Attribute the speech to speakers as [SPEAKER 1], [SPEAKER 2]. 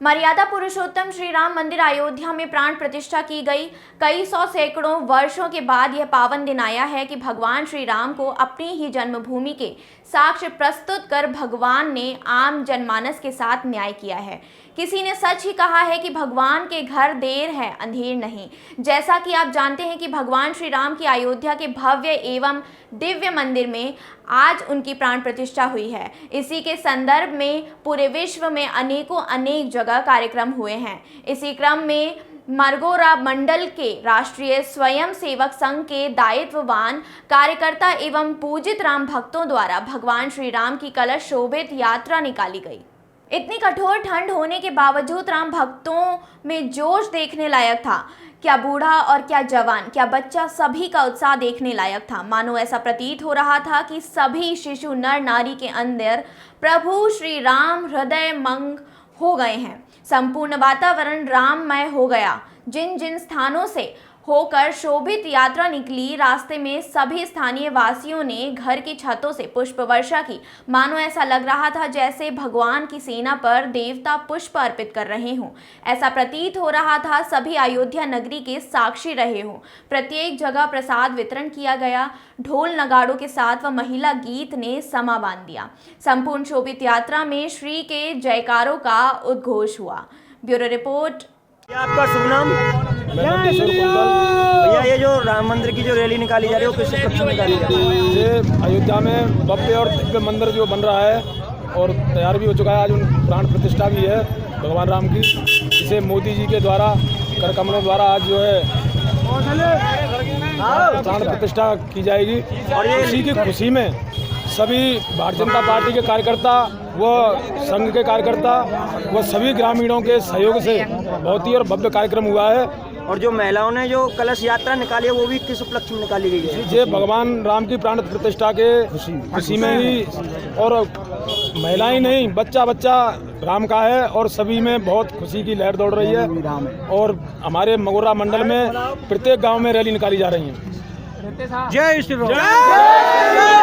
[SPEAKER 1] मर्यादा पुरुषोत्तम श्री राम मंदिर अयोध्या में प्राण प्रतिष्ठा की गई। कई सौ सैकड़ों वर्षों के बाद यह पावन दिन आया है कि भगवान श्री राम को अपनी ही जन्मभूमि के साक्ष्य प्रस्तुत कर भगवान ने आम जनमानस के साथ न्याय किया है। किसी ने सच ही कहा है कि भगवान के घर देर है अंधेर नहीं। जैसा कि आप जानते हैं कि भगवान श्री राम की अयोध्या के भव्य एवं दिव्य मंदिर में आज उनकी प्राण प्रतिष्ठा हुई है। इसी के संदर्भ में पूरे विश्व में अनेक जगह कार्यक्रम हुए हैं। इसी क्रम में मरगोरा मंडल के राष्ट्रीय स्वयं सेवक संघ के दायित्ववान कार्यकर्ता एवं पूजित राम भक्तों द्वारा भगवान श्री राम की कलश शोभित यात्रा निकाली गई। इतनी कठोर ठंड होने के बावजूद राम भक्तों में जोश देखने लायक था। क्या बूढ़ा और क्या जवान, क्या बच्चा, सभी का उत्साह देखने लायक था। मानो ऐसा प्रतीत हो रहा था कि सभी शिशु नर नारी के अंदर प्रभु श्री राम हृदय मंग हो गए हैं। संपूर्ण वातावरण राममय हो गया। जिन जिन स्थानों से होकर शोभित यात्रा निकली, रास्ते में सभी स्थानीय वासियों ने घर की छतों से पुष्प वर्षा की। मानो ऐसा लग रहा था जैसे भगवान की सेना पर देवता पुष्प अर्पित कर रहे हों। ऐसा प्रतीत हो रहा था सभी अयोध्या नगरी के साक्षी रहे हों। प्रत्येक जगह प्रसाद वितरण किया गया। ढोल नगाड़ों के साथ व महिला गीत ने समा बांध दिया। संपूर्ण शोभित यात्रा में श्री के जयकारों का उद्घोष हुआ। Bureau report.
[SPEAKER 2] आपका शुभ नाम? भैया, ये जो राम मंदिर की जो रैली निकाली जा रही है वो किस उपलक्ष्य में निकाली जा रही है?
[SPEAKER 3] ये अयोध्या में भव्य और दिव्य मंदिर जो बन रहा है और तैयार भी हो चुका है। आज उन प्राण प्रतिष्ठा भी है भगवान राम की। इसे मोदी जी के द्वारा कर कमलों द्वारा आज जो है प्राण प्रतिष्ठा की जाएगी। और ये इसी की खुशी में सभी भारतीय जनता पार्टी के कार्यकर्ता व संघ के कार्यकर्ता व सभी ग्रामीणों के सहयोग से बहुत ही और भव्य कार्यक्रम हुआ है।
[SPEAKER 2] और जो महिलाओं ने जो कलश यात्रा निकाली है वो भी किस उपलक्ष्य में निकाली गई है?
[SPEAKER 3] ये भगवान राम की प्राण प्रतिष्ठा के खुशी में ही, और महिलाएं नहीं, बच्चा राम का है और सभी में बहुत खुशी की लहर दौड़ रही है। और हमारे मगोरा मंडल में प्रत्येक गांव में रैली निकाली जा रही है।
[SPEAKER 2] जय श्री राम।